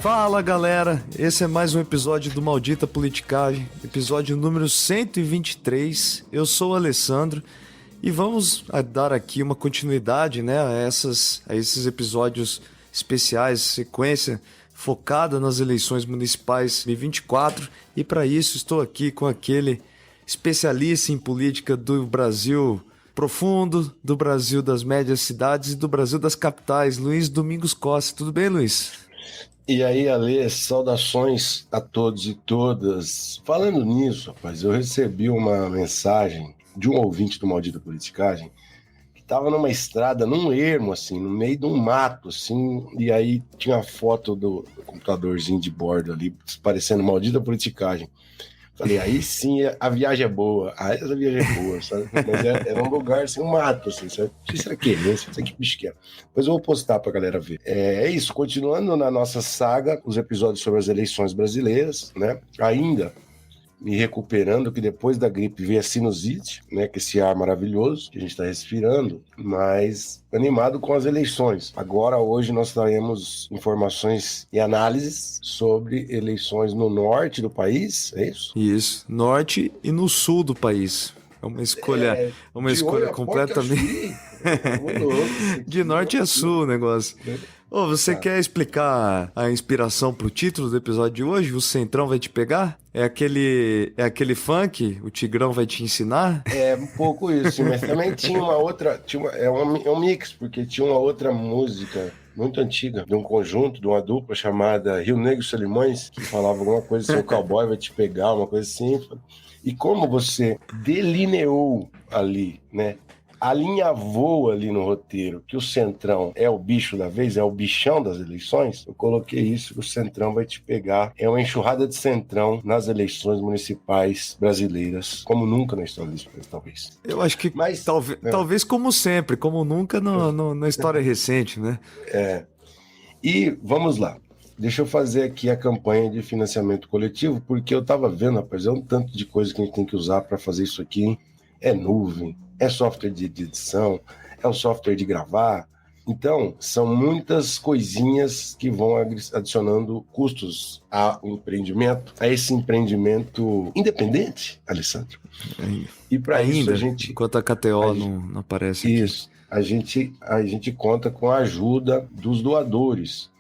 Fala galera, esse é mais um episódio do Maldita Politicagem, episódio número 123. Eu sou o Alessandro e vamos dar aqui uma continuidade, né, a esses episódios especiais, sequência focada nas eleições municipais 2024, e para isso estou aqui com aquele especialista em política do Brasil profundo, do Brasil das médias cidades e do Brasil das capitais, Luiz Domingos Costa. Tudo bem, Luiz? E aí, Ale, saudações a todos e todas. Falando nisso, rapaz, eu recebi uma mensagem de um ouvinte do Maldita Politicagem que estava numa estrada, num ermo, assim, no meio de um mato, assim, e aí tinha a foto do computadorzinho de bordo ali, parecendo Maldita Politicagem. Falei, aí sim, a viagem é boa. Aí essa viagem é boa, sabe? Mas era um lugar assim, um mato, assim, sabe? Não sei se era querência, não sei que bicho que é. Depois eu vou postar pra galera ver. É isso, continuando na nossa saga, os episódios sobre as eleições brasileiras, né? Ainda me recuperando, que depois da gripe veio a sinusite, né? Que esse ar maravilhoso que a gente está respirando, mas animado com as eleições. Agora, hoje, nós traremos informações e análises sobre eleições no norte do país, é isso? Isso, norte e no sul do país. É uma escolha, completamente de norte a sul o negócio. Ô, você quer explicar a inspiração pro título do episódio de hoje? O Centrão vai te pegar? É aquele funk? O Tigrão vai te ensinar? É um pouco isso, mas também tinha uma outra, é um mix, porque tinha uma outra música muito antiga, de um conjunto, de uma dupla chamada Rio Negro e Solimões, que falava alguma coisa assim, o cowboy vai te pegar, uma coisa assim. E como você delineou ali, né? Alinhavou ali no roteiro que o Centrão é o bicho da vez, é o bichão das eleições, eu coloquei isso, que o Centrão vai te pegar. É uma enxurrada de Centrão nas eleições municipais brasileiras, como nunca na história desse país, talvez. Eu acho que talvez como sempre, como nunca na história recente, né? E vamos lá. Deixa eu fazer aqui a campanha de financiamento coletivo, porque eu estava vendo, rapaz, é um tanto de coisa que a gente tem que usar para fazer isso aqui, hein? É nuvem, é software de edição, é o software de gravar. Então, são muitas coisinhas que vão adicionando custos ao empreendimento, a esse empreendimento independente, Alessandro. E para isso a gente... Enquanto a KTO não aparece aqui. Isso, a gente conta com a ajuda dos doadores.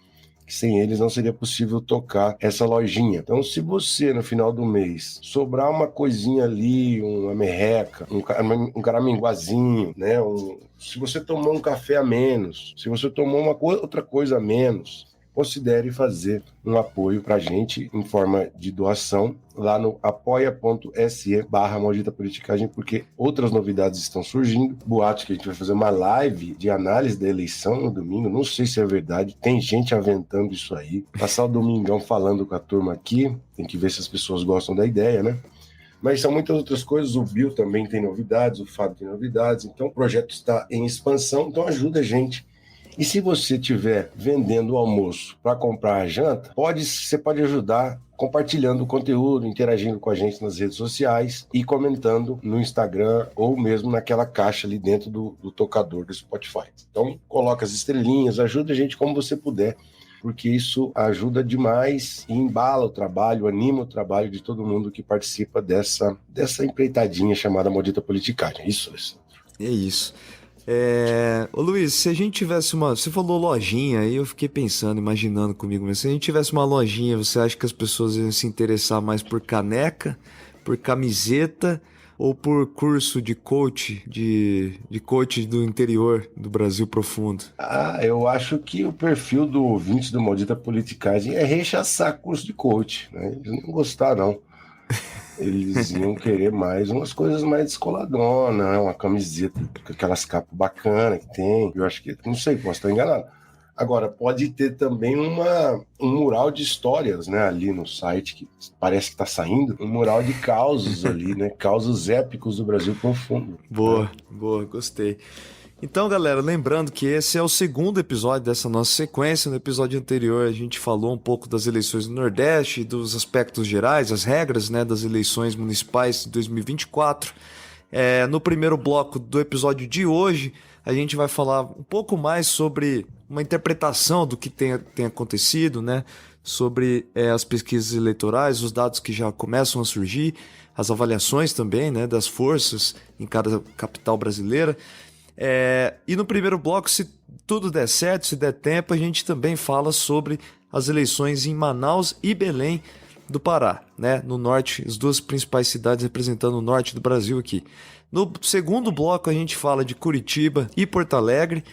Sem eles não seria possível tocar essa lojinha. Então, se você, no final do mês, sobrar uma coisinha ali, uma merreca, um caraminguazinho, né? Se você tomou um café a menos, se você tomou outra coisa a menos, considere fazer um apoio pra gente em forma de doação lá no apoia.se/maldita politicagem, porque outras novidades estão surgindo. Boatos que a gente vai fazer uma live de análise da eleição no domingo, não sei se é verdade, tem gente aventando isso aí. Passar o domingão falando com a turma aqui, tem que ver se as pessoas gostam da ideia, né? Mas são muitas outras coisas, o Bill também tem novidades, o Fábio tem novidades, então o projeto está em expansão, então ajuda a gente. E se você estiver vendendo o almoço para comprar a janta, você pode ajudar compartilhando o conteúdo, interagindo com a gente nas redes sociais e comentando no Instagram ou mesmo naquela caixa ali dentro do tocador do Spotify. Então, coloca as estrelinhas, ajuda a gente como você puder, porque isso ajuda demais e embala o trabalho, anima o trabalho de todo mundo que participa dessa empreitadinha chamada Maldita Politicagem. Isso, Alessandro. É isso. Ô Luiz, se a gente tivesse você falou lojinha, aí eu fiquei pensando, imaginando comigo, mas se a gente tivesse uma lojinha, você acha que as pessoas iam se interessar mais por caneca, por camiseta ou por curso de coach, de coach do interior do Brasil profundo? Eu acho que o perfil do ouvinte do Maldita Politicagem é rechaçar curso de coach, né? Eles não gostaram, não. Eles iam querer mais umas coisas mais descoladonas, né? Uma camiseta com aquelas capas bacanas que tem. Eu acho que, não sei, posso estar enganado. Agora, pode ter também um mural de histórias, né? Ali no site, que parece que está saindo. Um mural de causos ali, né? Causos épicos do Brasil profundo. Boa, gostei. Então, galera, lembrando que esse é o segundo episódio dessa nossa sequência. No episódio anterior, a gente falou um pouco das eleições do Nordeste, dos aspectos gerais, as regras, né, das eleições municipais de 2024. No primeiro bloco do episódio de hoje, a gente vai falar um pouco mais sobre uma interpretação do que tem acontecido, né? sobre as pesquisas eleitorais, os dados que já começam a surgir, as avaliações também, né, das forças em cada capital brasileira. E no primeiro bloco, se tudo der certo, se der tempo, a gente também fala sobre as eleições em Manaus e Belém do Pará, né, no norte, as duas principais cidades representando o norte do Brasil aqui. No segundo bloco a gente fala de Curitiba e Porto Alegre,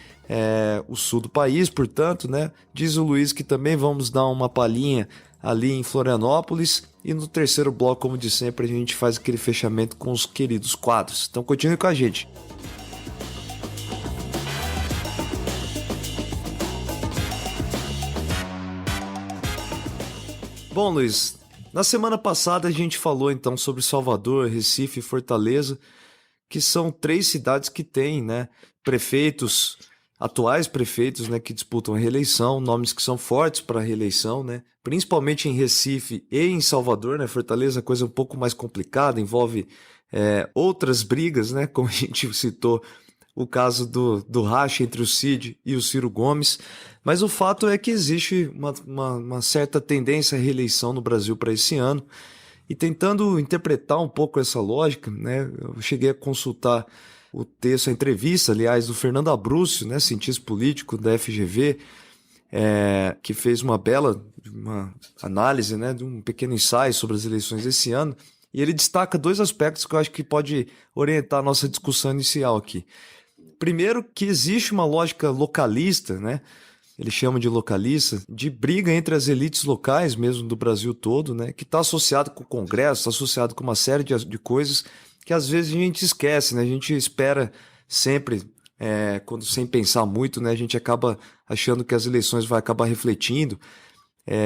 o sul do país, portanto, né? Diz o Luiz que também vamos dar uma palhinha ali em Florianópolis. E no terceiro bloco, como de sempre, a gente faz aquele fechamento com os queridos quadros. Então continue com a gente. Bom, Luiz, na semana passada a gente falou então sobre Salvador, Recife e Fortaleza, que são 3 cidades que têm, né, prefeitos, atuais prefeitos, né, que disputam a reeleição, nomes que são fortes para a reeleição, né, principalmente em Recife e em Salvador, né, Fortaleza é coisa um pouco mais complicada, envolve outras brigas, né, como a gente citou, o caso do racha entre o Cid e o Ciro Gomes, mas o fato é que existe uma certa tendência à reeleição no Brasil para esse ano. E tentando interpretar um pouco essa lógica, né, eu cheguei a consultar o texto, a entrevista, aliás, do Fernando Abruzzo, né, cientista político da FGV, que fez uma bela análise, né, de um pequeno ensaio sobre as eleições desse ano, e ele destaca 2 aspectos que eu acho que pode orientar a nossa discussão inicial aqui. Primeiro, que existe uma lógica localista, né, ele chama de localista, de briga entre as elites locais mesmo do Brasil todo, né, que está associado com o Congresso, está associado com uma série de coisas que às vezes a gente esquece, né, a gente espera sempre, quando sem pensar muito, né, a gente acaba achando que as eleições vai acabar refletindo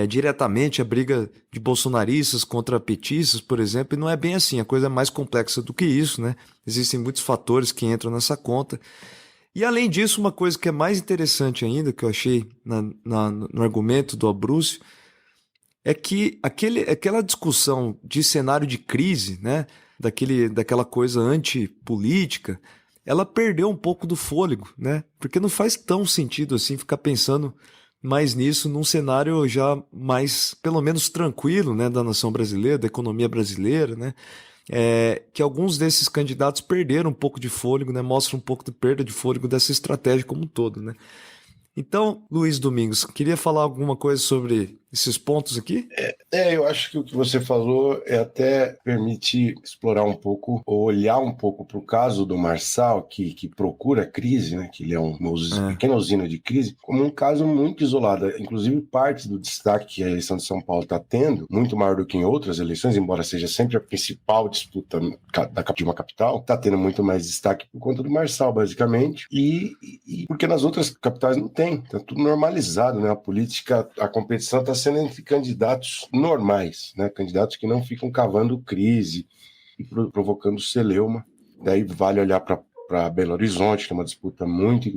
diretamente a briga de bolsonaristas contra petistas, por exemplo, e não é bem assim, a coisa é mais complexa do que isso, né, existem muitos fatores que entram nessa conta. E além disso, uma coisa que é mais interessante ainda, que eu achei no argumento do Abruzzo, é que aquela discussão de cenário de crise, né, daquela coisa antipolítica, ela perdeu um pouco do fôlego, né, porque não faz tão sentido assim ficar pensando mais nisso num cenário já mais, pelo menos, tranquilo, né, da nação brasileira, da economia brasileira, né, que alguns desses candidatos perderam um pouco de fôlego, né? Mostra um pouco de perda de fôlego dessa estratégia como um todo, né? Então, Luiz Domingos, queria falar alguma coisa sobre esses pontos aqui? Eu acho que o que você falou até permite explorar um pouco, ou olhar um pouco para o caso do Marçal, que procura crise, né, que ele é uma pequena usina de crise, como um caso muito isolado. Inclusive, parte do destaque que a eleição de São Paulo está tendo, muito maior do que em outras eleições, embora seja sempre a principal disputa de uma capital, está tendo muito mais destaque por conta do Marçal, basicamente, e porque nas outras capitais não tem, está tudo normalizado, né? A política, a competição está sendo entre candidatos normais, né? Candidatos que não ficam cavando crise e provocando celeuma. Daí vale olhar para Belo Horizonte, que é uma disputa muito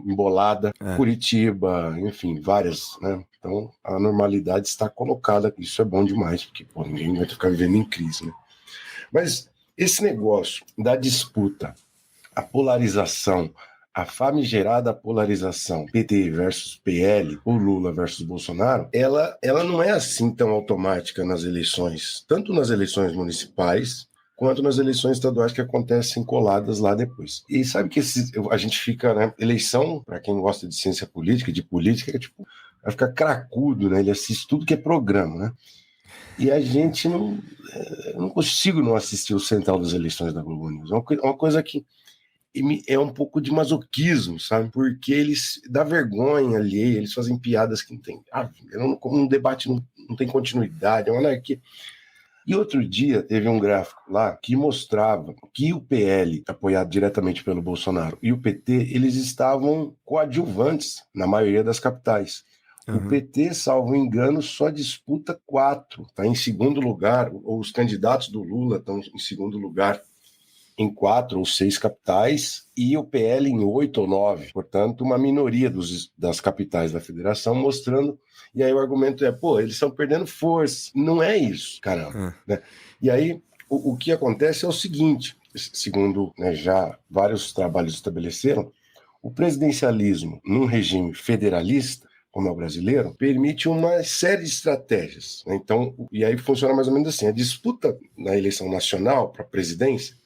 embolada, Curitiba, enfim, várias, né? Então a normalidade está colocada, isso é bom demais, porque ninguém vai ficar vivendo em crise, né? Mas esse negócio da disputa, a polarização, a famigerada polarização PT versus PL, ou Lula versus Bolsonaro, ela não é assim tão automática nas eleições, tanto nas eleições municipais quanto nas eleições estaduais que acontecem coladas lá depois. E sabe que a gente fica, né, eleição, para quem gosta de ciência política, de política, vai ficar cracudo, né, ele assiste tudo que é programa, né? E a gente eu não consigo não assistir o Central das Eleições da Globo News. É uma coisa que é um pouco de masoquismo, sabe? Porque eles dá vergonha alheia, eles fazem piadas que não tem. Um debate não tem continuidade, é uma anarquia. E outro dia teve um gráfico lá que mostrava que o PL, apoiado diretamente pelo Bolsonaro, e o PT, eles estavam coadjuvantes na maioria das capitais. O PT, salvo engano, só disputa 4, está em segundo lugar, ou os candidatos do Lula estão em segundo lugar em 4 ou 6 capitais e o PL em 8 ou 9, portanto uma minoria das capitais da federação, mostrando, e aí o argumento eles estão perdendo força. Não é isso, caramba. Né? E aí o que acontece é o seguinte, segundo, né, já vários trabalhos estabeleceram, o presidencialismo num regime federalista como é o brasileiro, permite uma série de estratégias, né? Então, e aí funciona mais ou menos assim: a disputa na eleição nacional para a presidência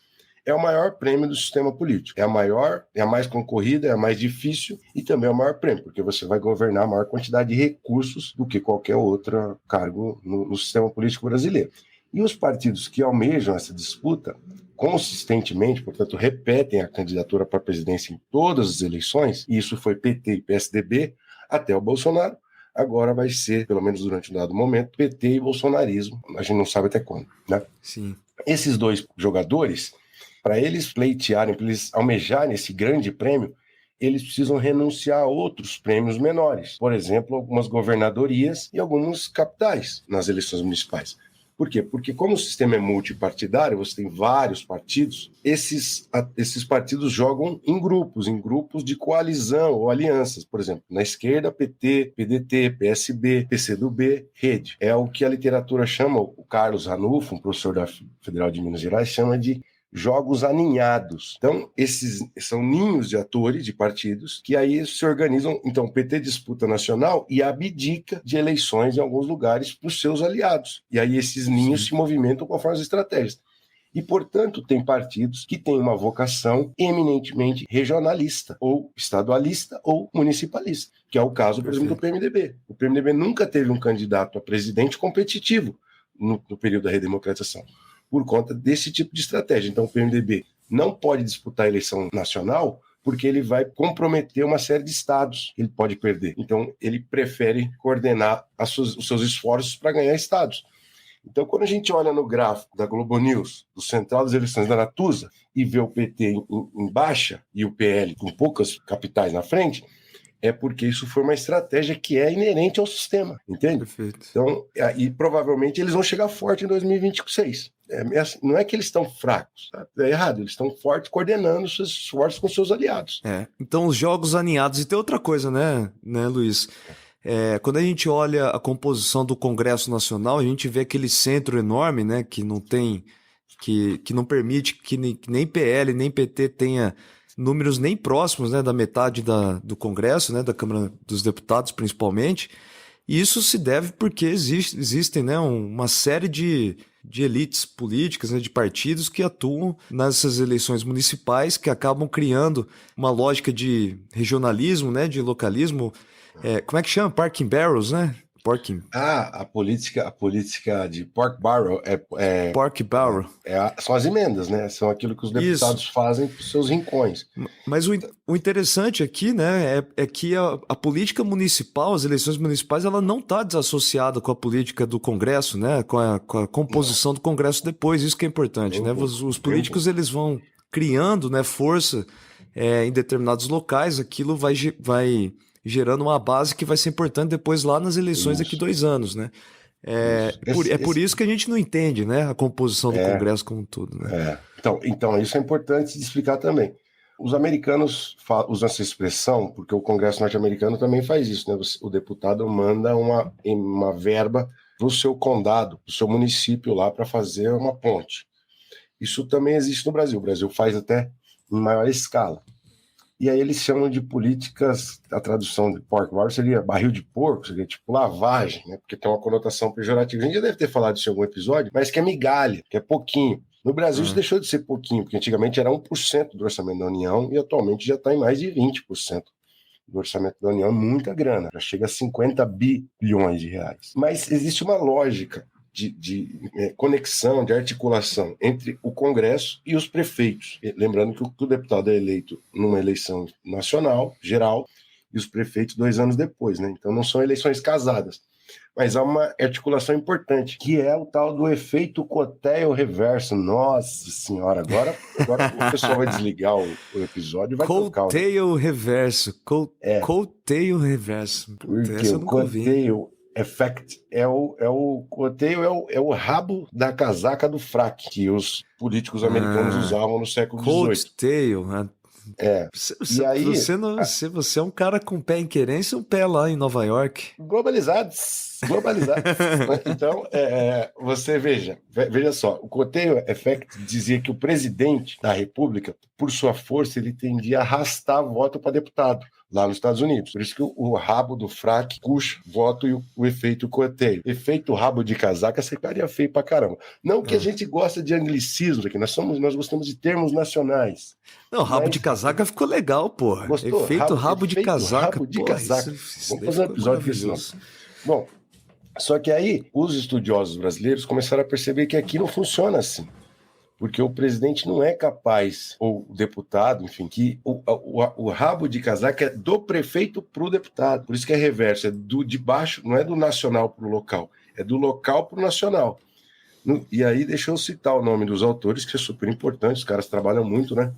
é o maior prêmio do sistema político. É a maior, é a mais concorrida, é a mais difícil e também é o maior prêmio, porque você vai governar a maior quantidade de recursos do que qualquer outro cargo no sistema político brasileiro. E os partidos que almejam essa disputa consistentemente, portanto, repetem a candidatura para a presidência em todas as eleições, e isso foi PT e PSDB até o Bolsonaro. Agora vai ser, pelo menos durante um dado momento, PT e bolsonarismo. A gente não sabe até quando, né? Sim. Esses dois jogadores, para eles pleitearem, para eles almejarem esse grande prêmio, eles precisam renunciar a outros prêmios menores. Por exemplo, algumas governadorias e algumas capitais nas eleições municipais. Por quê? Porque como o sistema é multipartidário, você tem vários partidos, esses partidos jogam em grupos de coalizão ou alianças. Por exemplo, na esquerda, PT, PDT, PSB, PCdoB, Rede. É o que a literatura chama, o Carlos Ranulfo, um professor da Federal de Minas Gerais, chama de jogos aninhados. Então, esses são ninhos de atores, de partidos, que aí se organizam. Então, o PT disputa nacional e abdica de eleições em alguns lugares para os seus aliados. E aí esses ninhos se movimentam conforme as estratégias. E, portanto, tem partidos que têm uma vocação eminentemente regionalista, ou estadualista, ou municipalista, que é o caso, por exemplo, do PMDB. O PMDB nunca teve um candidato a presidente competitivo no período da redemocratização, por conta desse tipo de estratégia. Então, o PMDB não pode disputar a eleição nacional porque ele vai comprometer uma série de estados que ele pode perder. Então, ele prefere coordenar os seus esforços para ganhar estados. Então, quando a gente olha no gráfico da Globo News, do Central das Eleições da Natuza, e vê o PT em baixa e o PL com poucas capitais na frente, é porque isso foi uma estratégia que é inerente ao sistema, entende? Perfeito. Então, e provavelmente eles vão chegar forte em 2026. Não é que eles estão fracos, tá? É errado, eles estão fortes coordenando seus esforços com seus aliados. Então, os jogos aninhados. E tem outra coisa, né Luiz? Quando a gente olha a composição do Congresso Nacional, a gente vê aquele centro enorme, né, que não tem, que não permite que nem PL, nem PT tenha números nem próximos, né, da metade do Congresso, né, da Câmara dos Deputados, principalmente. E isso se deve porque existem, né, uma série de elites políticas, né, de partidos que atuam nessas eleições municipais, que acabam criando uma lógica de regionalismo, né, de localismo. Como é que chama? Parking barrels, né? A política de pork barrel Pork barrel. São as emendas, né? São aquilo que os deputados fazem para os seus rincões. Mas o interessante aqui, né, é que a política municipal, as eleições municipais, ela não está desassociada com a política do Congresso, né? Com a composição do Congresso depois. Isso que é importante, né? Os políticos, eles vão criando, né, força em determinados locais. Aquilo vai gerando uma base que vai ser importante depois lá nas eleições daqui 2 anos, né? Por isso que a gente não entende, né, a composição do Congresso como um todo, né? Então, isso é importante de explicar também. Os americanos usam essa expressão porque o Congresso norte-americano também faz isso, né? O deputado manda uma verba para o seu condado, para o seu município lá para fazer uma ponte. Isso também existe no Brasil. O Brasil faz até em maior escala. E aí eles chamam de políticas, a tradução de pork barrel seria barril de porco, seria tipo lavagem, né? Porque tem uma conotação pejorativa. A gente já deve ter falado disso em algum episódio, mas que é migalha, que é pouquinho. No Brasil isso deixou de ser pouquinho, porque antigamente era 1% do orçamento da União e atualmente já está em mais de 20% do orçamento da União. É muita grana, já chega a 50 bilhões de reais. Mas existe uma lógica de conexão, de articulação entre o Congresso e os prefeitos. Lembrando que o deputado é eleito numa eleição nacional, geral, e os prefeitos 2 anos depois, né? Então não são eleições casadas. Mas há uma articulação importante, que é o tal do efeito coteio reverso. Nossa senhora, agora o pessoal vai desligar o episódio e vai tocar. Coteio reverso. Coteio reverso. Porque o coteio effect é o rabo da casaca do fraque que os políticos americanos usavam no século XVIII. Coteio. Você é um cara com pé em querência e um pé lá em Nova York. Globalizados. Então, você veja só, o Coteio Effect dizia que o presidente da República, por sua força, ele tendia a arrastar voto para deputado, lá nos Estados Unidos. Por isso que o rabo do fraque puxa voto e o efeito coteio. Efeito rabo de casaca ficaria feio pra caramba. Não que a gente gosta de anglicismos aqui, nós gostamos de termos nacionais. Não, rabo de casaca ficou legal, porra. Gostou? Efeito rabo de casaca. Rabo de porra, casaca. Isso Vamos fazer um episódio disso. Bom, só que aí os estudiosos brasileiros começaram a perceber que aqui não funciona assim. Porque o presidente não é capaz, ou o deputado, enfim, que o rabo de casaca é do prefeito para o deputado. Por isso que é reverso, é de baixo, não é do nacional para o local, é do local para o nacional. E aí deixa eu citar o nome dos autores, que é super importante, os caras trabalham muito, né?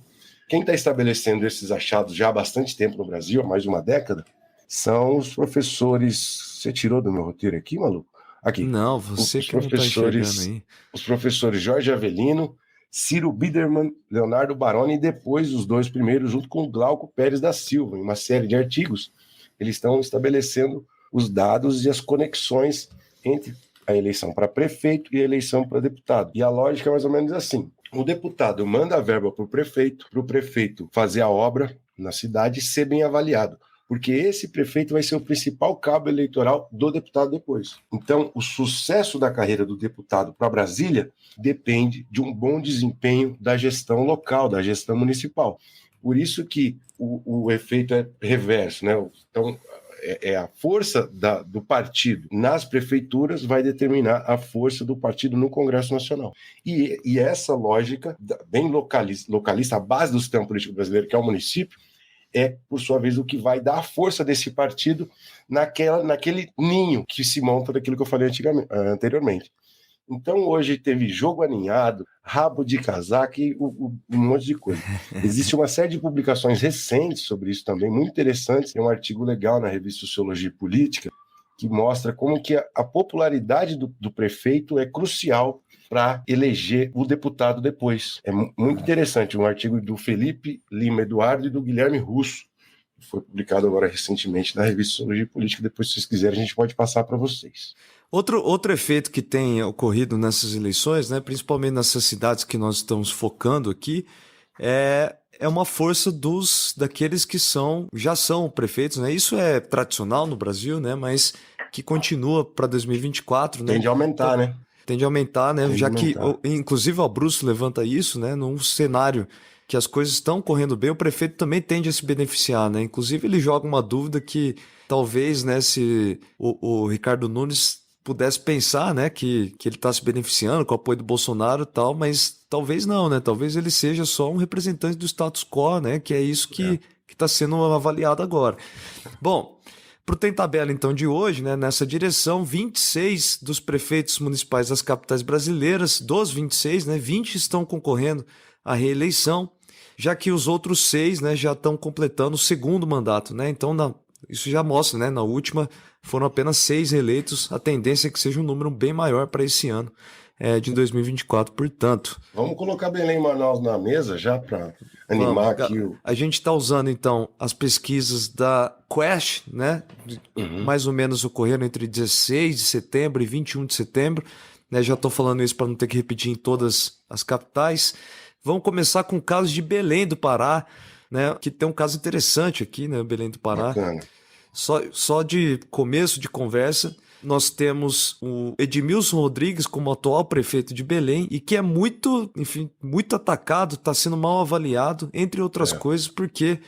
Quem está estabelecendo esses achados já há bastante tempo no Brasil, há mais de uma década, são os professores... Você tirou do meu roteiro aqui, maluco? Aqui. Não, você que não está enxergando aí. Os professores Jorge Avelino, Ciro Biderman, Leonardo Baroni, e depois os dois primeiros, junto com Glauco Pérez da Silva, em uma série de artigos, eles estão estabelecendo os dados e as conexões entre a eleição para prefeito e a eleição para deputado. E a lógica é mais ou menos assim. O deputado manda a verba para o prefeito fazer a obra na cidade e ser bem avaliado, porque esse prefeito vai ser o principal cabo eleitoral do deputado depois. Então, o sucesso da carreira do deputado para Brasília depende de um bom desempenho da gestão local, da gestão municipal. Por isso que o efeito é reverso, né? Então, a força do partido nas prefeituras vai determinar a força do partido no Congresso Nacional. E essa lógica, bem localista, a base do sistema político brasileiro, que é o município, é, por sua vez, o que vai dar a força desse partido naquele ninho que se monta daquilo que eu falei anteriormente. Então, hoje teve jogo aninhado, rabo de casaca e um monte de coisa. Existe uma série de publicações recentes sobre isso também, muito interessantes. Tem um artigo legal na revista Sociologia e Política que mostra como que a popularidade do prefeito é crucial para eleger o deputado depois. É muito interessante, um artigo do Felipe Lima Eduardo e do Guilherme Russo, que foi publicado agora recentemente na revista Sociologia e Política. Depois, se vocês quiserem, a gente pode passar para vocês. Outro efeito que tem ocorrido nessas eleições, né, principalmente nessas cidades que nós estamos focando aqui, é uma força daqueles que já são prefeitos, né? Isso é tradicional no Brasil, né? Mas que continua para 2024, né? Tende a aumentar, né? Tende a aumentar, né? Já que, inclusive, o Abruzzo levanta isso, né? Num cenário que as coisas estão correndo bem, o prefeito também tende a se beneficiar, né? Inclusive, ele joga uma dúvida que talvez, né, se o Ricardo Nunes pudesse pensar, né, que ele está se beneficiando com o apoio do Bolsonaro e tal, mas talvez não, né? Talvez ele seja só um representante do status quo, né? Que é isso que está sendo avaliado agora. Bom, para o Tem Tabela, então, de hoje, né, nessa direção, 26 dos prefeitos municipais das capitais brasileiras, dos 26, né, 20 estão concorrendo à reeleição, já que os outros 6, né, já estão completando o segundo mandato, né? Então, isso já mostra, né? Na última foram apenas 6 reeleitos, a tendência é que seja um número bem maior para esse ano de 2024, portanto. Vamos colocar Belém e Manaus na mesa já para animar aqui o... A gente está usando, então, as pesquisas da Quest, né? Mais ou menos ocorreram entre 16 de setembro e 21 de setembro. Né? Já estou falando isso para não ter que repetir em todas as capitais. Vamos começar com o caso de Belém do Pará, né? Que tem um caso interessante aqui, né? Belém do Pará. Bacana. Só de começo de conversa, nós temos o Edmilson Rodrigues como atual prefeito de Belém e que é muito atacado, está sendo mal avaliado, entre outras coisas, porque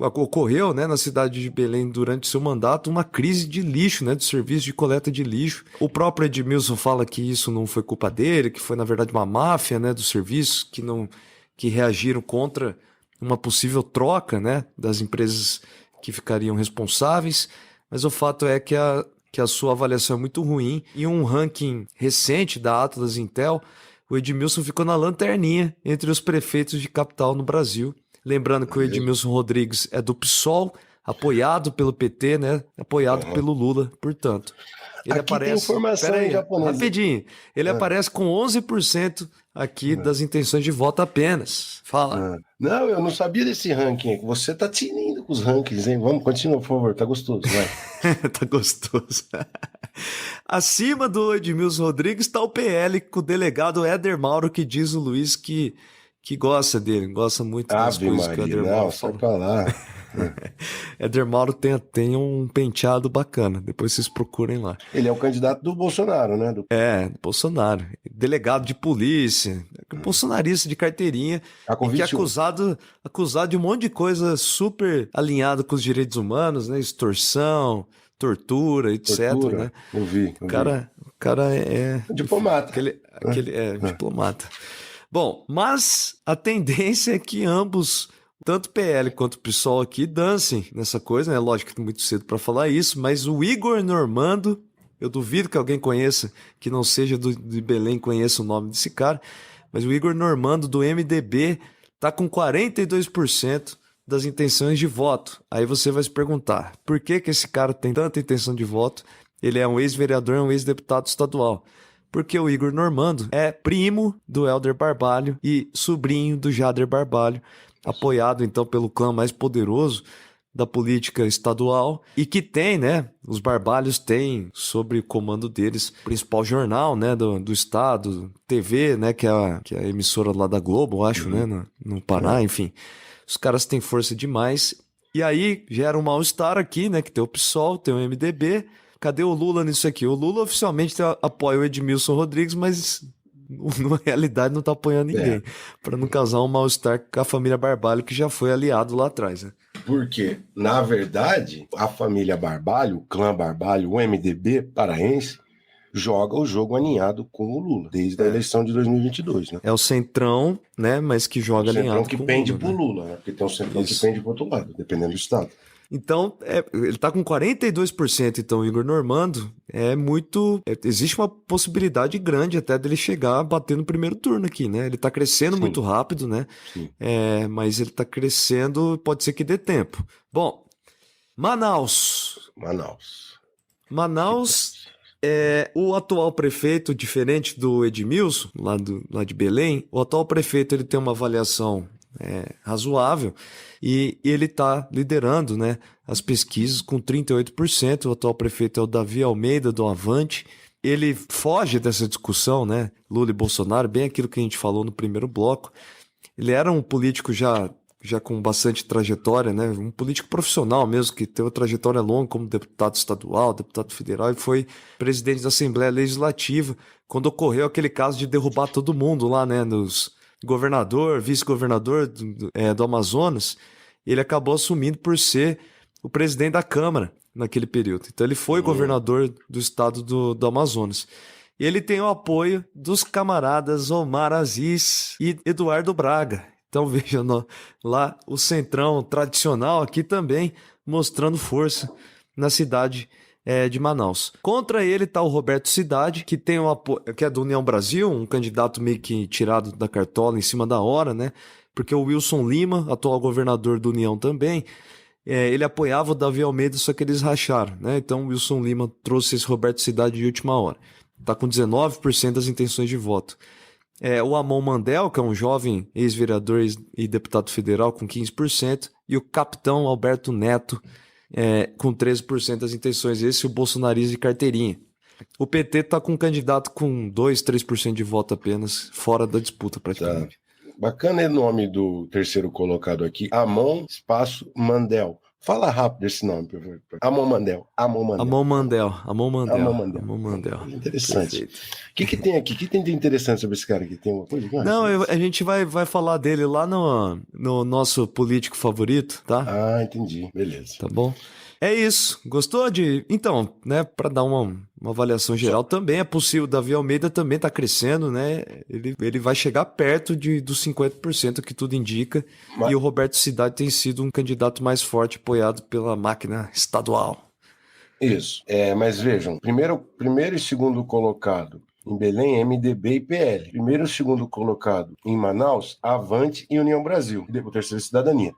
ocorreu, né, na cidade de Belém durante seu mandato uma crise de lixo, né, do serviço de coleta de lixo. O próprio Edmilson fala que isso não foi culpa dele, que foi na verdade uma máfia, né, dos serviços que reagiram contra uma possível troca, né, das empresas que ficariam responsáveis, mas o fato é que a sua avaliação é muito ruim. Em um ranking recente da Atlas Intel, o Edmilson ficou na lanterninha entre os prefeitos de capital no Brasil. Lembrando que o Edmilson Rodrigues é do PSOL, apoiado pelo PT, né? Apoiado pelo Lula, portanto. Ele aqui aparece. Tem informação em japonês. Rapidinho. Ele aparece com 11% aqui das intenções de voto apenas. Fala. Não, eu não sabia desse ranking. Você tá tinindo com os rankings, hein? Vamos, continua, por favor. Tá gostoso, vai. Tá gostoso. Acima do Edmilson Rodrigues está o PL com o delegado Éder Mauro, que diz o Luiz que gosta dele, gosta muito das coisas que o Éder Mauro fala. Sai pra lá. Éder Mauro tem um penteado bacana, depois vocês procurem lá. Ele é o candidato do Bolsonaro, né? Bolsonaro. Delegado de polícia, bolsonarista de carteirinha, e que é acusado de um monte de coisa super alinhado com os direitos humanos, né? Extorsão, tortura, etc. Né? Eu vi. O cara é... Diplomata. Diplomata. Bom, mas a tendência é que ambos, tanto o PL quanto o PSOL aqui, dancem nessa coisa, né? Lógico que é muito cedo para falar isso, mas o Igor Normando, eu duvido que alguém conheça, que não seja de Belém, conheça o nome desse cara, mas o Igor Normando, do MDB, tá com 42% das intenções de voto. Aí você vai se perguntar, por que esse cara tem tanta intenção de voto? Ele é um ex-vereador, é um ex-deputado estadual. Porque o Igor Normando é primo do Helder Barbalho e sobrinho do Jader Barbalho, apoiado então pelo clã mais poderoso da política estadual e que tem, né, os Barbalhos têm sobre o comando deles o principal jornal, né, do estado, TV, né, que é a emissora lá da Globo, acho, né, no Pará, enfim. Os caras têm força demais e aí gera um mal-estar aqui, né, que tem o PSOL, tem o MDB. Cadê o Lula nisso aqui? O Lula oficialmente apoia o Edmilson Rodrigues, mas na realidade não tá apoiando ninguém. Para não causar um mal-estar com a família Barbalho, que já foi aliado lá atrás, né? Porque, na verdade, a família Barbalho, o clã Barbalho, o MDB paraense, joga o jogo alinhado com o Lula, desde a eleição de 2022, né? É o centrão, né, mas que joga alinhado com o Lula. O centrão que pende pro Lula, né? Porque tem um centrão que pende pro outro lado, dependendo do estado. Então, ele tá com 42%, então, o Igor Normando, existe uma possibilidade grande até dele chegar a bater no primeiro turno aqui, né? Ele tá crescendo muito rápido, né? Mas ele tá crescendo, pode ser que dê tempo. Bom, Manaus, o atual prefeito, diferente do Edmilson, lá de Belém, o atual prefeito ele tem uma avaliação razoável e ele está liderando, né, as pesquisas com 38%. O atual prefeito é o Davi Almeida, do Avante. Ele foge dessa discussão, né, Lula e Bolsonaro, bem aquilo que a gente falou no primeiro bloco. Ele era um político já com bastante trajetória, né, um político profissional mesmo, que teve uma trajetória longa como deputado estadual, deputado federal, e foi presidente da Assembleia Legislativa quando ocorreu aquele caso de derrubar todo mundo lá, né, governador, vice-governador do Amazonas. Ele acabou assumindo por ser o presidente da Câmara naquele período. Então ele foi governador do estado do Amazonas. Ele tem o apoio dos camaradas Omar Aziz e Eduardo Braga. Então veja lá o centrão tradicional aqui também mostrando força na cidade de Manaus. Contra ele está o Roberto Cidade, que tem que é do União Brasil, um candidato meio que tirado da cartola em cima da hora, né? Porque o Wilson Lima, atual governador do União também, ele apoiava o Davi Almeida, só que eles racharam, né? Então o Wilson Lima trouxe esse Roberto Cidade de última hora. Está com 19% das intenções de voto. O Amon Mandel, que é um jovem ex-vereador e deputado federal, com 15%, e o capitão Alberto Neto, com 13% das intenções. Esse é o bolsonarista de carteirinha. O PT está com um candidato com 2%, 3% de voto apenas, fora da disputa praticamente. Tá. Bacana o nome do terceiro colocado aqui, Amon Espaço Mandel. Fala rápido esse nome, por favor. Amon Mandel. Interessante. O que tem aqui? O que tem de interessante sobre esse cara aqui? Tem uma coisa? Não, a gente vai falar dele lá no nosso político favorito, tá? Ah, entendi. Beleza. Tá bom? É isso. Gostou de... Então, né, para dar uma avaliação geral, também é possível. O Davi Almeida também está crescendo, né? Ele vai chegar perto dos 50%, que tudo indica. E o Roberto Cidade tem sido um candidato mais forte, apoiado pela máquina estadual. Isso. Mas vejam, primeiro e segundo colocado em Belém, MDB e PL. Primeiro e segundo colocado em Manaus, Avante e União Brasil. E depois terceiro, Cidadania.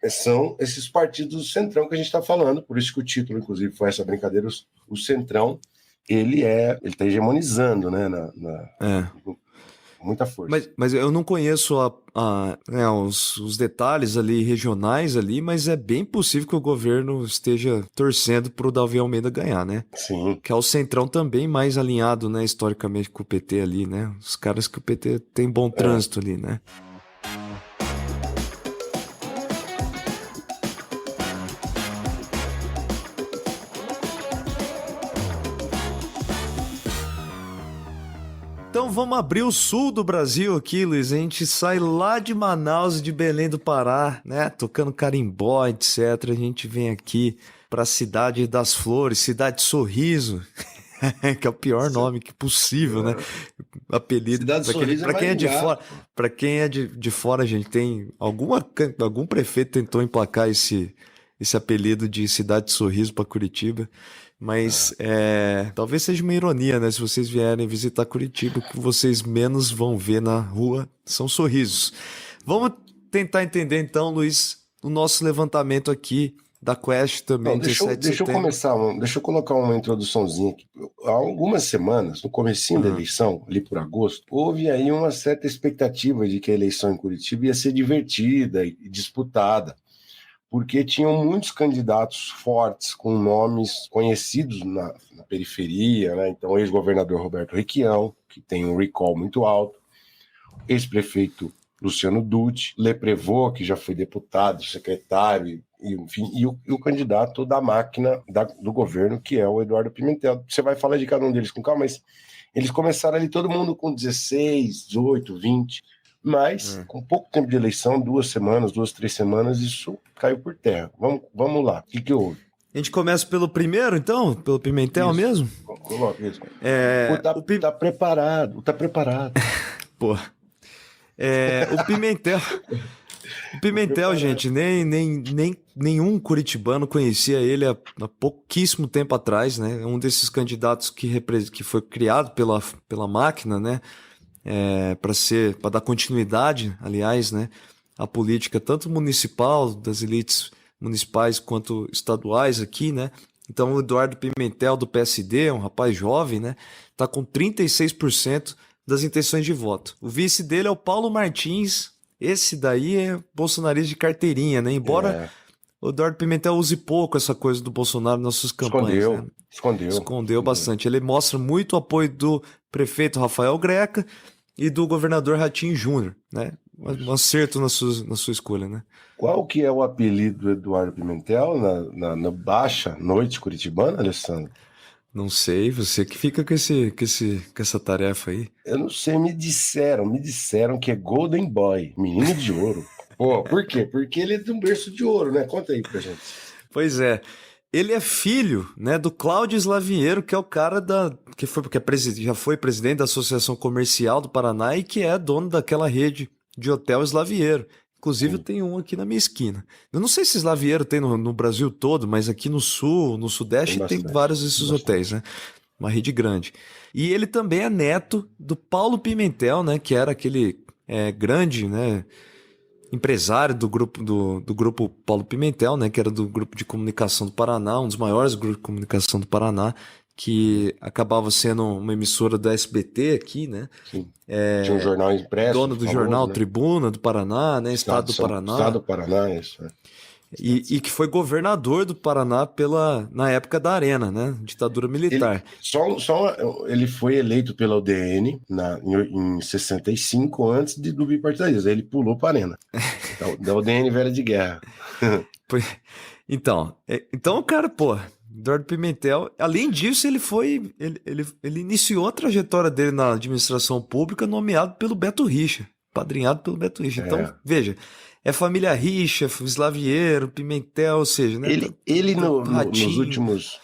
São esses partidos do Centrão que a gente está falando, por isso que o título, inclusive, foi essa brincadeira. O Centrão, ele está hegemonizando, né, muita força. Mas eu não conheço os detalhes ali regionais ali, mas é bem possível que o governo esteja torcendo para o Davi Almeida ganhar, né? Sim. Que é o Centrão também mais alinhado, né, historicamente com o PT ali, né? Os caras que o PT tem bom trânsito ali, né? vamos abrir o sul do Brasil aqui, Luiz. A gente sai lá de Manaus e de Belém do Pará, né? Tocando carimbó, etc. A gente vem aqui para a cidade das flores, cidade Sorriso, que é o pior nome que possível, né? Apelido. Para quem é de fora, para quem é de fora, gente, tem algum prefeito tentou emplacar esse apelido de cidade Sorriso para Curitiba. Mas talvez seja uma ironia, né? Se vocês vierem visitar Curitiba, o que vocês menos vão ver na rua são sorrisos. Vamos tentar entender então, Luiz, o nosso levantamento aqui da Quest também. Não, deixa eu colocar uma introduçãozinha aqui. Há algumas semanas, no comecinho da eleição, ali por agosto, houve aí uma certa expectativa de que a eleição em Curitiba ia ser divertida e disputada, porque tinham muitos candidatos fortes, com nomes conhecidos na periferia, né? Então, o ex-governador Roberto Requião, que tem um recall muito alto, ex-prefeito Luciano Dutti, Leprevô, que já foi deputado, secretário, enfim, e o candidato da máquina do governo, que é o Eduardo Pimentel. Você vai falar de cada um deles com calma, mas eles começaram ali todo mundo com 16, 18, 20... Mas, com pouco tempo de eleição, 2 semanas, 2, 3 semanas, isso caiu por terra. Vamos lá. O que houve? A gente começa pelo primeiro, então? Pelo Pimentel isso. mesmo? Coloca isso. Tá preparado. Pô. O Pimentel... O Pimentel, gente, nenhum curitibano conhecia ele há pouquíssimo tempo atrás, né? Um desses candidatos que foi criado pela máquina, né? Para dar continuidade, aliás, né, à política tanto municipal, das elites municipais, quanto estaduais aqui, né? Então, o Eduardo Pimentel, do PSD, um rapaz jovem, né, está com 36% das intenções de voto. O vice dele é o Paulo Martins, esse daí é bolsonarista de carteirinha, né? Embora o Eduardo Pimentel use pouco essa coisa do Bolsonaro nas suas campanhas. Escondeu bastante. Ele mostra muito o apoio do prefeito Rafael Greca e do governador Ratinho Júnior, né? Um acerto na sua escolha, né? Qual que é o apelido do Eduardo Pimentel na baixa noite curitibana, Alessandro? Não sei, você que fica com essa tarefa aí. Eu não sei, me disseram que é Golden Boy, menino de ouro. Pô, por quê? Porque ele é de um berço de ouro, né? Conta aí pra gente. Pois é. Ele é filho, né, do Cláudio Slaviero, que é o cara já foi presidente da Associação Comercial do Paraná e que é dono daquela rede de hotel Slaviero. Inclusive, tem um aqui na minha esquina. Eu não sei se Slaviero tem no Brasil todo, mas aqui no sul, no sudeste, tem vários desses hotéis, né? Uma rede grande. E ele também é neto do Paulo Pimentel, né, que era aquele grande, né, empresário do grupo Paulo Pimentel, né, que era do Grupo de Comunicação do Paraná, um dos maiores grupos de comunicação do Paraná, que acabava sendo uma emissora da SBT aqui, né? Sim. Tinha um jornal impresso. Dono do jornal, né? Tribuna do Paraná, né? Estado do Paraná. Estado do Paraná, isso. E que foi governador do Paraná na época da Arena, né? Ditadura militar. Ele foi eleito pela UDN em 65, antes do bipartidarismo. Ele pulou para a Arena. Da UDN velha de guerra. Então, o cara, pô, Eduardo Pimentel, além disso, ele iniciou a trajetória dele na administração pública nomeado pelo Beto Richa, padrinhado pelo Beto Richa. Então, veja, é família Richa, Slaviero, Pimentel, ou seja, né? Ele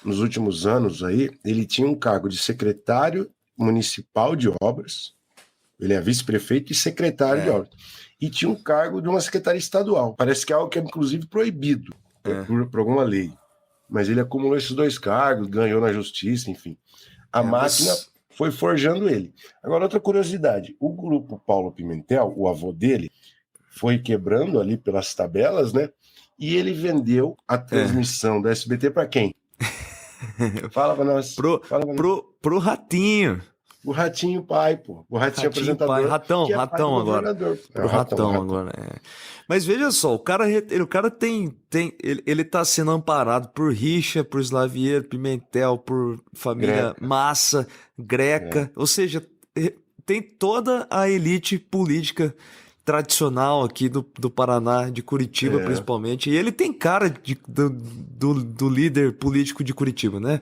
nos últimos anos aí, ele tinha um cargo de secretário municipal de obras, ele é vice-prefeito e secretário de obras, e tinha um cargo de uma secretaria estadual. Parece que é algo que é inclusive proibido por alguma lei. Mas ele acumulou esses 2 cargos, ganhou na justiça, enfim. A máquina foi forjando ele. Agora, outra curiosidade. O grupo Paulo Pimentel, o avô dele, foi quebrando ali pelas tabelas, né? E ele vendeu a transmissão da SBT para quem? Fala pra nós. Pro Ratinho. O Ratinho pai, pô. O Ratinho apresentador. Pai. Ratão agora. Pro Ratão agora. Mas veja só, o cara ele tá sendo amparado por Richa, por Slaviero, Pimentel, por família Massa, Greca. Ou seja, tem toda a elite política tradicional aqui do Paraná, de Curitiba principalmente. E ele tem cara do líder político de Curitiba, né?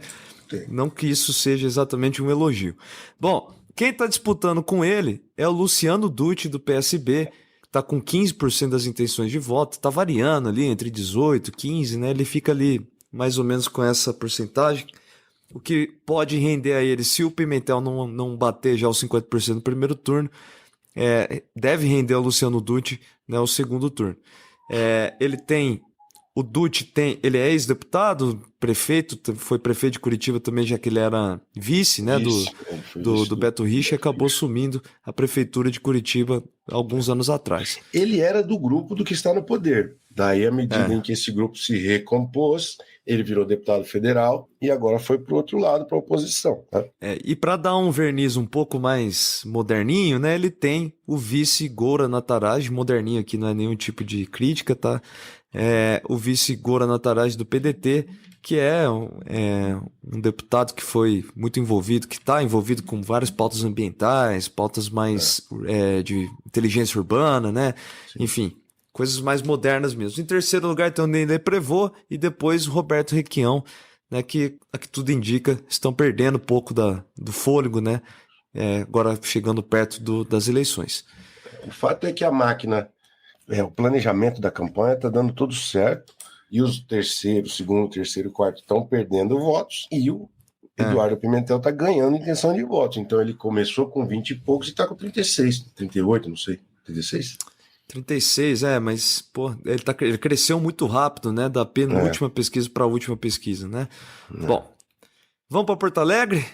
Não que isso seja exatamente um elogio. Bom, Quem está disputando com ele é o Luciano Dutti, do PSB, que está com 15% das intenções de voto, está variando ali entre 18% e 15%, né? Ele fica ali mais ou menos com essa porcentagem, o que pode render a ele, se o Pimentel não bater já os 50% no primeiro turno, deve render ao Luciano Dutti, né, o segundo turno. O Dutti ele é ex-deputado, prefeito, foi prefeito de Curitiba também, já que ele era vice, né, do Beto Richa, e acabou assumindo a prefeitura de Curitiba alguns anos atrás. Ele era do grupo do que está no poder. Daí, à medida em que esse grupo se recompôs, ele virou deputado federal e agora foi para o outro lado, para a oposição. Tá? E para dar um verniz um pouco mais moderninho, né, ele tem o vice Goura Nataraj, moderninho aqui não é nenhum tipo de crítica, tá? O vice Goura Nataraj do PDT, que é um deputado que foi muito envolvido, que está envolvido com várias pautas ambientais, pautas mais de inteligência urbana, né? Sim. Enfim, coisas mais modernas mesmo. Em terceiro lugar tem o Nenê Prevot e depois o Roberto Requião, né, que, a que tudo indica, estão perdendo um pouco do fôlego, né? Agora chegando perto das eleições. O fato é que a máquina, o planejamento da campanha está dando tudo certo, e os segundo, terceiro e quarto estão perdendo votos, e o Eduardo Pimentel está ganhando intenção de votos. Então ele começou com 20 e poucos e está com 36, 38, não sei, 36? 36, mas pô, ele cresceu muito rápido, né? Da penúltima pesquisa para a última pesquisa, né? Bom, vamos para Porto Alegre?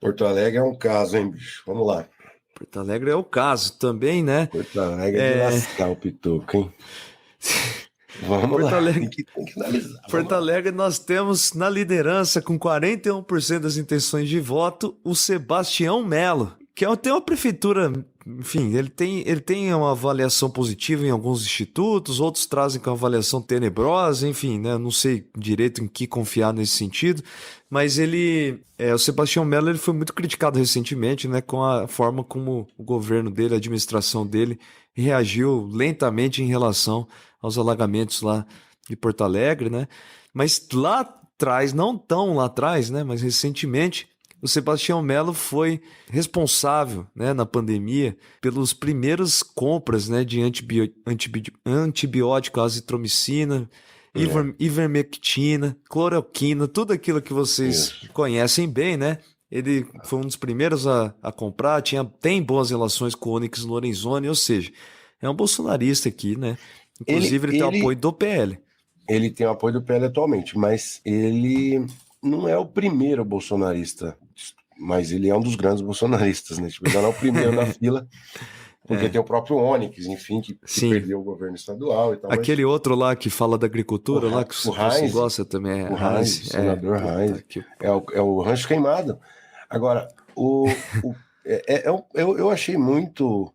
Porto Alegre é um caso, hein, bicho? Vamos lá. Porto Alegre é o caso também, né? Porto Alegre é de lascar o pitoco, hein? Vamos Porto lá, Alegre, tem que analisar. Porto Alegre nós temos na liderança com 41% das intenções de voto o Sebastião Melo, que tem uma prefeitura, enfim, ele tem uma avaliação positiva em alguns institutos, outros trazem com uma avaliação tenebrosa, enfim, né? Não sei direito em que confiar nesse sentido, mas o Sebastião Melo ele foi muito criticado recentemente, né? Com a forma como o governo dele, a administração dele reagiu lentamente em relação aos alagamentos lá de Porto Alegre, né? Mas lá atrás, não tão lá atrás, né? Mas recentemente, o Sebastião Melo foi responsável, né, na pandemia pelas primeiras compras, né, de antibiótico, azitromicina, ivermectina, cloroquina, tudo aquilo que vocês conhecem bem, né? Ele foi um dos primeiros a comprar, tem boas relações com o Onyx Lorenzoni, ou seja, é um bolsonarista aqui, né? Inclusive ele tem o apoio do PL. Ele tem o apoio do PL atualmente, mas ele não é o primeiro bolsonarista, mas ele é um dos grandes bolsonaristas, né? Tipo, ele não é o primeiro da fila, porque tem o próprio Onyx, enfim, que perdeu o governo estadual e tal. Aquele outro lá que fala da agricultura, lá que você gosta também. O Reis, o senador Reis. É o rancho queimado. Agora, eu achei muito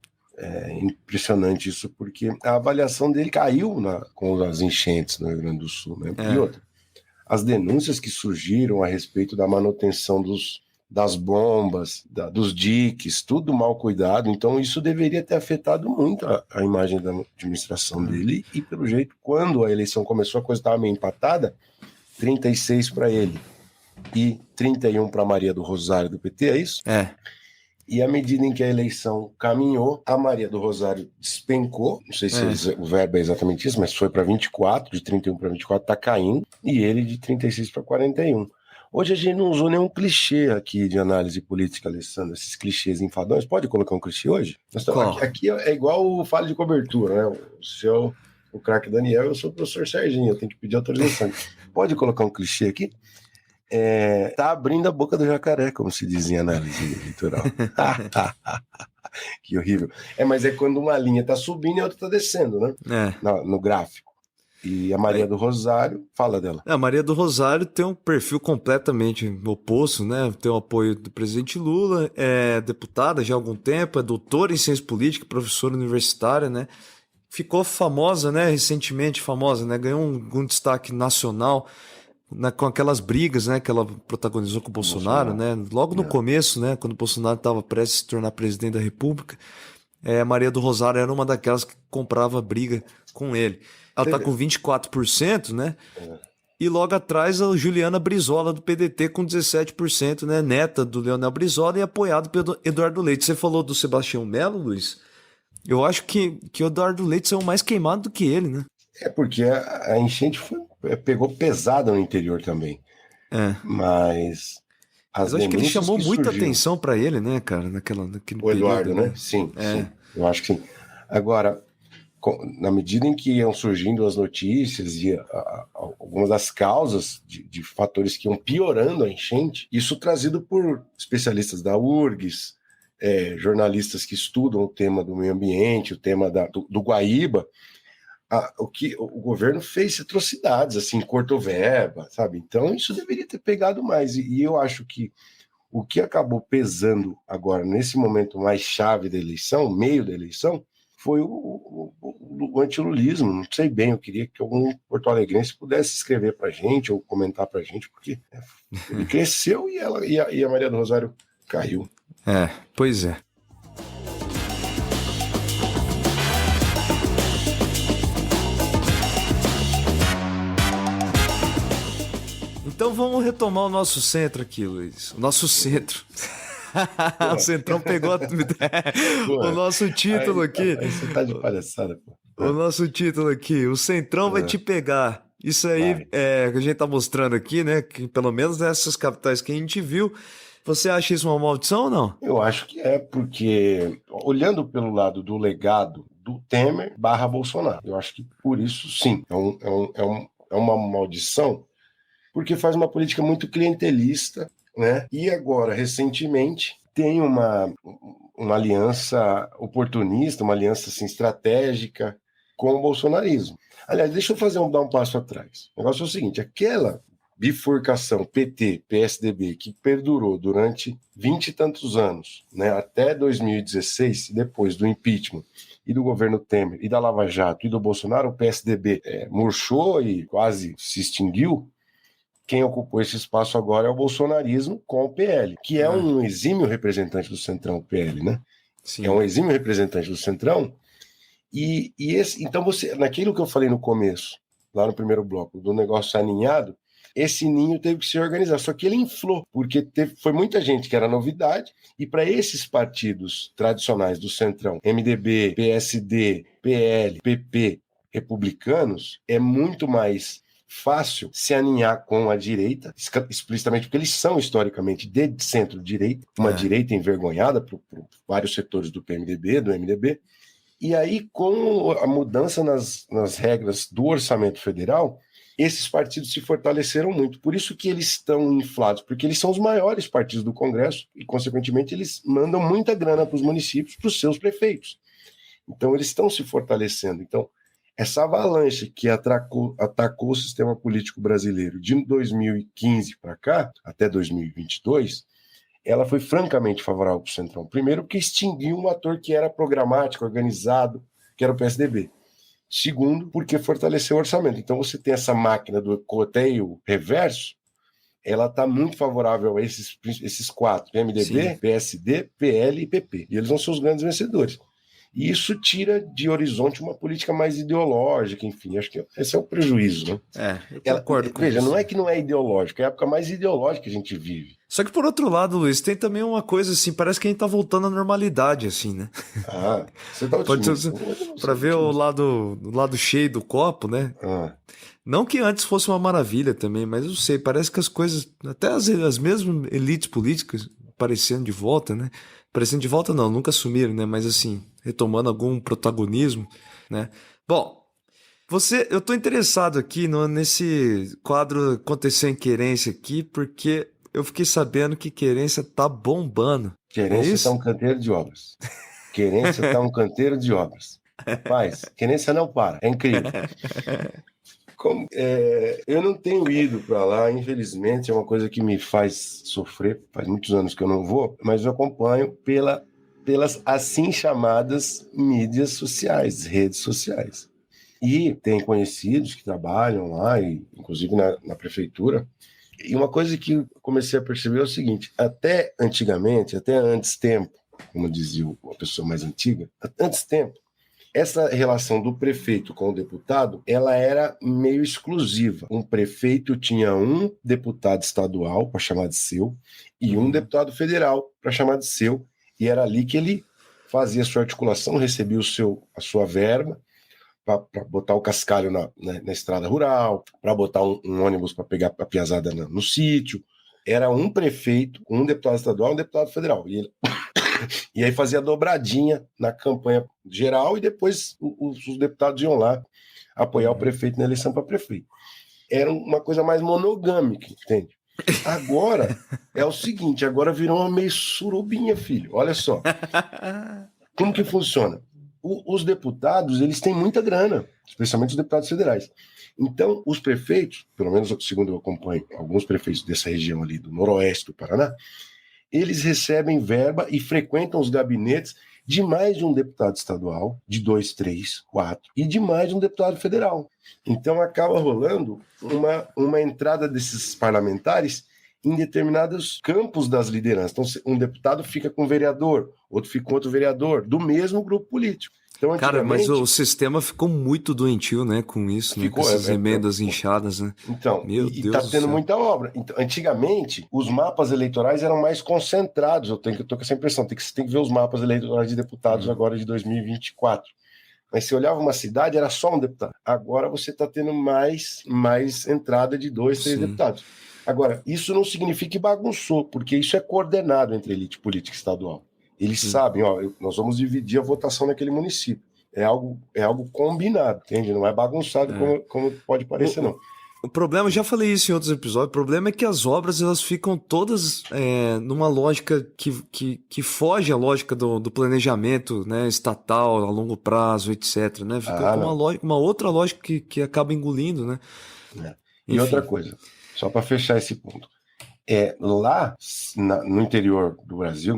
impressionante isso, porque a avaliação dele caiu com as enchentes no Rio Grande do Sul, né? E outra, as denúncias que surgiram a respeito da manutenção das bombas, dos diques, tudo mal cuidado, então isso deveria ter afetado muito a imagem da administração dele, e pelo jeito, quando a eleição começou, a coisa estava meio empatada, 36 para ele e 31 para Maria do Rosário do PT, é isso? E à medida em que a eleição caminhou, a Maria do Rosário despencou, não sei se o verbo é exatamente isso, mas foi para 24, de 31 para 24 está caindo, e ele de 36 para 41. Hoje a gente não usou nenhum clichê aqui de análise política, Alessandro, esses clichês enfadões. Pode colocar um clichê hoje? Aqui é igual o falha de cobertura, né? O craque Daniel, eu sou o professor Serginho, eu tenho que pedir autorização. Pode colocar um clichê aqui? Tá abrindo a boca do jacaré, como se diz em análise eleitoral. Que horrível. Mas é quando uma linha tá subindo e a outra tá descendo, né? No gráfico. E a Maria do Rosário, fala dela. A Maria do Rosário tem um perfil completamente oposto, né? Tem o apoio do presidente Lula, é deputada já há algum tempo, é doutora em ciência política, professora universitária, né? Ficou famosa, né? Recentemente famosa, né? Ganhou um destaque nacional, né, com aquelas brigas, né, que ela protagonizou com o Bolsonaro, né? Logo no começo, né, quando o Bolsonaro estava prestes a se tornar presidente da República, a Maria do Rosário era uma daquelas que comprava briga com ele. Ela está com 24%, né? E logo atrás a Juliana Brizola, do PDT, com 17%, né? Neta do Leonel Brizola e apoiado pelo Eduardo Leite. Você falou do Sebastião Melo, Luiz? Eu acho que o Eduardo Leite saiu mais queimado do que ele, né? É porque a enchente pegou pesada no interior também. É. Mas Mas as eu acho que ele denúncias chamou que muita surgiram... atenção pra ele, né, cara, naquele O período Eduardo, ali. né? Sim, É. sim. Eu acho que sim. Agora, na medida em que iam surgindo as notícias e algumas das causas de fatores que iam piorando a enchente, isso trazido por especialistas da URGS, jornalistas que estudam o tema do meio ambiente, o tema do Guaíba, o que o governo fez atrocidades, assim, cortou verba, sabe? Então isso deveria ter pegado mais. E eu acho que o que acabou pesando agora, nesse momento mais chave da eleição, meio da eleição, foi o antilulismo. Não sei bem, eu queria que algum porto-alegrense pudesse escrever para a gente ou comentar para a gente, porque ele cresceu e a Maria do Rosário caiu. Pois é. Então vamos retomar o nosso centro aqui, Luiz. O nosso centro. O Centrão pegou o nosso título aqui. Aí você tá de palhaçada, pô. O nosso título aqui. O Centrão vai te pegar. Isso aí que a gente tá mostrando aqui, né? Que pelo menos nessas capitais que a gente viu. Você acha isso uma maldição ou não? Eu acho que é, porque olhando pelo lado do legado do Temer / Bolsonaro, eu acho que por isso sim, é uma maldição, porque faz uma política muito clientelista, né? E agora, recentemente, tem uma aliança oportunista, uma aliança assim, estratégica com o bolsonarismo. Aliás, deixa eu dar um passo atrás. O negócio é o seguinte, aquela bifurcação PT-PSDB que perdurou durante 20 e tantos anos, né, até 2016, depois do impeachment e do governo Temer, e da Lava Jato, e do Bolsonaro, o PSDB murchou e quase se extinguiu. Quem ocupou esse espaço agora é o bolsonarismo com o PL, que é um exímio representante do Centrão, o PL, né? Sim. É um exímio representante do Centrão. Então, naquilo que eu falei no começo, lá no primeiro bloco, do negócio aninhado, esse ninho teve que se organizar, só que ele inflou, porque foi muita gente que era novidade, e para esses partidos tradicionais do Centrão, MDB, PSD, PL, PP, republicanos, é muito mais fácil se aninhar com a direita, explicitamente porque eles são historicamente de centro-direita, uma direita envergonhada por vários setores do PMDB, do MDB, e aí com a mudança nas regras do orçamento federal, esses partidos se fortaleceram muito. Por isso que eles estão inflados, porque eles são os maiores partidos do Congresso e, consequentemente, eles mandam muita grana para os municípios, para os seus prefeitos. Então, eles estão se fortalecendo. Então, essa avalanche que atacou o sistema político brasileiro de 2015 para cá, até 2022, ela foi francamente favorável para o Centrão. Primeiro, porque extinguiu um ator que era programático, organizado, que era o PSDB. Segundo, porque fortaleceu o orçamento. Então você tem essa máquina do coteio reverso, ela está muito favorável a esses quatro, MDB, sim, PSD, PL e PP. E eles vão ser os grandes vencedores. E isso tira de horizonte uma política mais ideológica, enfim, acho que esse é o prejuízo, né? Eu concordo com veja, você. não é que não é ideológico, é a época mais ideológica que a gente vive. Só que por outro lado, Luiz, tem também uma coisa assim, parece que a gente tá voltando à normalidade, assim, né? Você tá otimista. Pra ver o lado cheio do copo, né? Não que antes fosse uma maravilha também, mas eu sei, parece que as coisas, até as mesmas elites políticas aparecendo de volta, né? Aparecendo de volta não, nunca assumiram, né? Mas assim, retomando algum protagonismo, né? Bom, eu tô interessado aqui nesse quadro Aconteceu em Querência aqui, porque eu fiquei sabendo que Querência tá bombando. Querência tá um canteiro de obras. Querência tá um canteiro de obras. Rapaz, Querência não para, é incrível. Eu não tenho ido para lá, infelizmente, é uma coisa que me faz sofrer, faz muitos anos que eu não vou, mas eu acompanho pelas assim chamadas mídias sociais, redes sociais. E tem conhecidos que trabalham lá, inclusive na prefeitura, e uma coisa que eu comecei a perceber é o seguinte, até antigamente, até antes tempo, como dizia uma pessoa mais antiga, antes tempo, essa relação do prefeito com o deputado, ela era meio exclusiva. Um prefeito tinha um deputado estadual para chamar de seu e um deputado federal para chamar de seu, e era ali que ele fazia a sua articulação, recebia a sua verba para botar o cascalho na estrada rural, para botar um ônibus para pegar a piazada no sítio. Era um prefeito, um deputado estadual e um deputado federal. E aí fazia dobradinha na campanha geral e depois os deputados iam lá apoiar o prefeito na eleição para prefeito. Era uma coisa mais monogâmica, entende? Agora é o seguinte, agora virou uma meio surubinha, filho. Olha só. Como que funciona? Os deputados, eles têm muita grana, especialmente os deputados federais. Então, os prefeitos, pelo menos segundo eu acompanho, alguns prefeitos dessa região ali do noroeste do Paraná, eles recebem verba e frequentam os gabinetes de mais de um deputado estadual, de 2, 3, 4, e de mais de um deputado federal. Então, acaba rolando uma entrada desses parlamentares em determinados campos das lideranças. Então, um deputado fica com um vereador, outro fica com outro vereador, do mesmo grupo político. Então, cara, mas o sistema ficou muito doentio, né, com isso, né, com essas emendas inchadas, né? Então, Meu e Deus tá tendo muita obra. Então, antigamente, os mapas eleitorais eram mais concentrados. Eu tô com essa impressão. Você tem que ver os mapas eleitorais de deputados agora de 2024. Mas se olhava uma cidade, era só um deputado. Agora você está tendo mais entrada de 2, 3 deputados. Agora, isso não significa que bagunçou, porque isso é coordenado entre a elite política estadual. Eles sabem, nós vamos dividir a votação naquele município. É algo combinado, entende? Não é bagunçado como pode parecer, não. O problema, eu já falei isso em outros episódios, o problema é que as obras elas ficam todas numa lógica que foge à lógica do planejamento, né, estatal, a longo prazo, etc. Né? Fica uma outra lógica que acaba engolindo, né? E outra coisa, só para fechar esse ponto. Lá no interior do Brasil,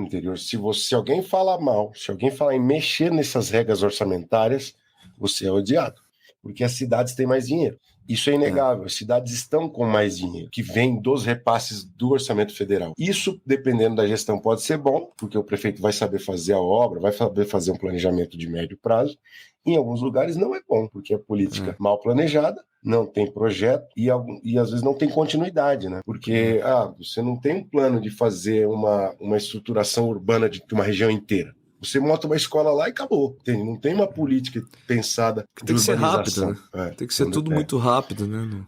se alguém falar mal, se alguém falar em mexer nessas regras orçamentárias, você é odiado, porque as cidades têm mais dinheiro. Isso é inegável, as cidades estão com mais dinheiro, que vem dos repasses do orçamento federal. Isso, dependendo da gestão, pode ser bom, porque o prefeito vai saber fazer a obra, vai saber fazer um planejamento de médio prazo. Em alguns lugares não é bom, porque é política mal planejada, não tem projeto e às vezes não tem continuidade, né? Porque você não tem um plano de fazer uma estruturação urbana de uma região inteira. Você monta uma escola lá e acabou. Não tem uma política pensada de tem que ser urbanização. rápido, né? Tem que ser tudo muito rápido, né?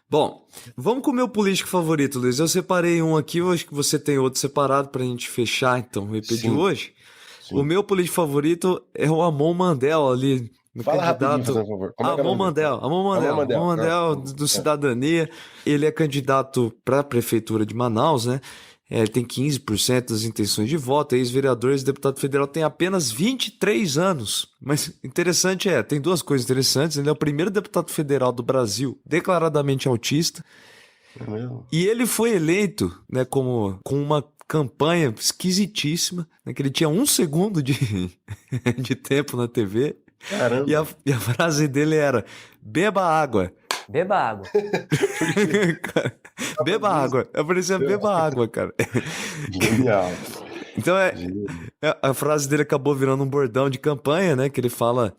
Bom, vamos com o meu político favorito, Luiz. Eu separei um aqui, eu acho que você tem outro separado pra gente fechar, então, o EP de hoje. Sim. O meu político favorito é o Amon Mandel, ali no Fala candidato. Por favor. Amon Mandel, do Cidadania. Ele é candidato para a prefeitura de Manaus, né? Ele tem 15% das intenções de voto, ex-vereador, ex-deputado federal, tem apenas 23 anos. Mas interessante tem duas coisas interessantes. Ele é o primeiro deputado federal do Brasil declaradamente autista. E ele foi eleito, né, com uma campanha esquisitíssima, né, que ele tinha 1 segundo de tempo na TV. Caramba. E a frase dele era: beba água. Beba água. Beba água. Eu parecia beba água, cara. Genial. Então a frase dele acabou virando um bordão de campanha, né? Que ele fala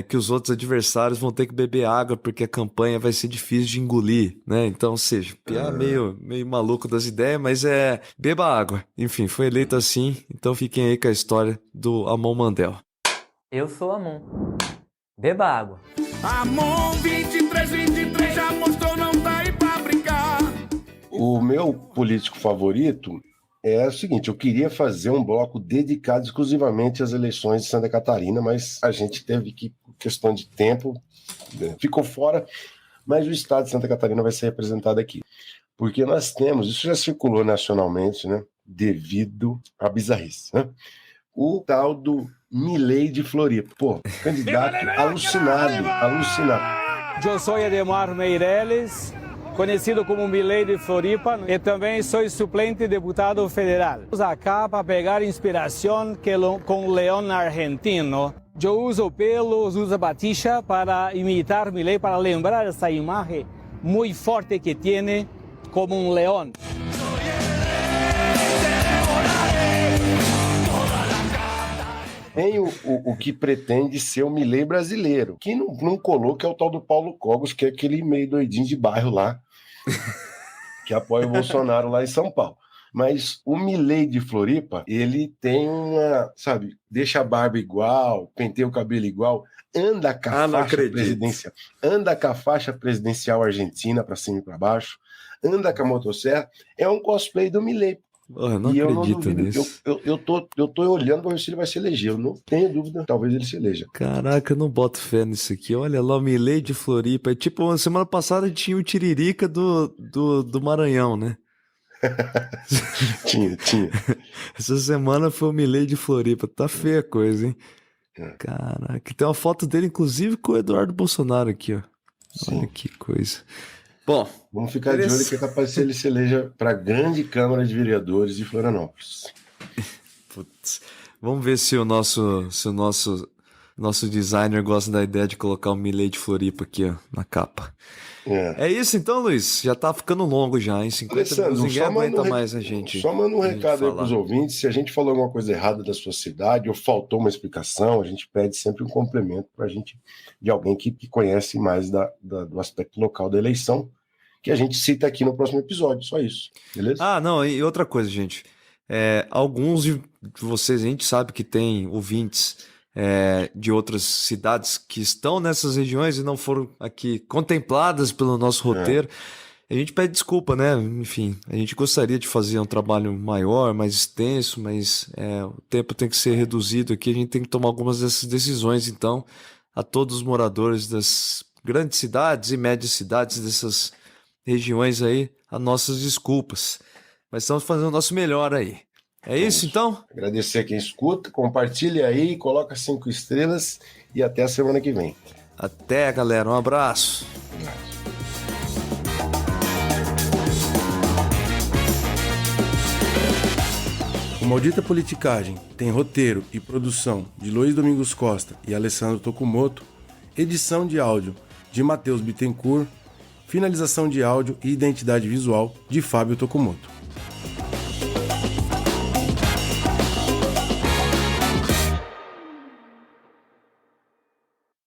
que os outros adversários vão ter que beber água porque a campanha vai ser difícil de engolir, né? Então, ou seja, meio maluco das ideias, mas beba água. Enfim, foi eleito assim. Então fiquem aí com a história do Amon Mandel. Eu sou Amon. Beba água. Amon 23 já mostrou, não tá aí pra brincar. O meu político favorito é o seguinte: eu queria fazer um bloco dedicado exclusivamente às eleições de Santa Catarina, mas a gente teve que, por questão de tempo, ficou fora, mas o estado de Santa Catarina vai ser representado aqui. Porque nós temos, isso já circulou nacionalmente, né, devido à bizarrice, né? O tal do Milei de Floripa. Pô, candidato alucinado. Eu sou Edemar Meireles, conhecido como Milei de Floripa, e também sou suplente deputado federal. Estamos acá para pegar inspiração com o leão argentino. Eu uso o pelo, uso a batixa para imitar Milei, para lembrar essa imagem muito forte que tem como um leão. Tem o que pretende ser o Milei brasileiro. Quem não colou, que é o tal do Paulo Cogos, que é aquele meio doidinho de bairro lá, que apoia o Bolsonaro lá em São Paulo. Mas o Milei de Floripa, ele tem uma, sabe, deixa a barba igual, penteia o cabelo igual, anda com a faixa presidencial, anda com a faixa presidencial argentina para cima e para baixo, anda com a motosserra, é um cosplay do Milei. Eu não acredito nisso. Eu tô olhando para ver se ele vai se eleger. Eu não tenho dúvida, talvez ele se eleja. Caraca, eu não boto fé nisso aqui. Olha lá, o Milei de Floripa. É tipo, semana passada tinha o Tiririca do Maranhão, né? tinha. Essa semana foi o Milei de Floripa. Tá feia a coisa, hein? É. Caraca, tem uma foto dele, inclusive, com o Eduardo Bolsonaro aqui, ó. Sim. Olha que coisa. Bom, vamos ficar de olho que é capaz de ele se eleja para a grande Câmara de Vereadores de Florianópolis. Putz. Vamos ver se o nosso designer gosta da ideia de colocar o Milei de Floripa aqui, ó, na capa. É isso então, Luiz? Já tá ficando longo já, hein? 50 minutos, ninguém aguenta mais a gente. Só manda um recado aí pros ouvintes. Se a gente falou alguma coisa errada da sua cidade ou faltou uma explicação, a gente pede sempre um complemento pra gente, de alguém que conhece mais do aspecto local da eleição, que a gente cita aqui no próximo episódio, só isso, beleza? Ah, não, e outra coisa, gente. Alguns de vocês, a gente sabe que tem ouvintes de outras cidades que estão nessas regiões e não foram aqui contempladas pelo nosso roteiro. A gente pede desculpa, né? Enfim, a gente gostaria de fazer um trabalho maior, mais extenso, mas o tempo tem que ser reduzido aqui, a gente tem que tomar algumas dessas decisões. Então, a todos os moradores das grandes cidades e médias cidades dessas regiões aí, as nossas desculpas. Mas estamos fazendo o nosso melhor aí. É isso, então? Agradecer a quem escuta, compartilha aí, coloca 5 estrelas e até a semana que vem. Até, galera. Um abraço. O Maldita Politicagem tem roteiro e produção de Luiz Domingos Costa e Alessandro Tokumoto, edição de áudio de Matheus Bittencourt, finalização de áudio e identidade visual de Fábio Tokumoto.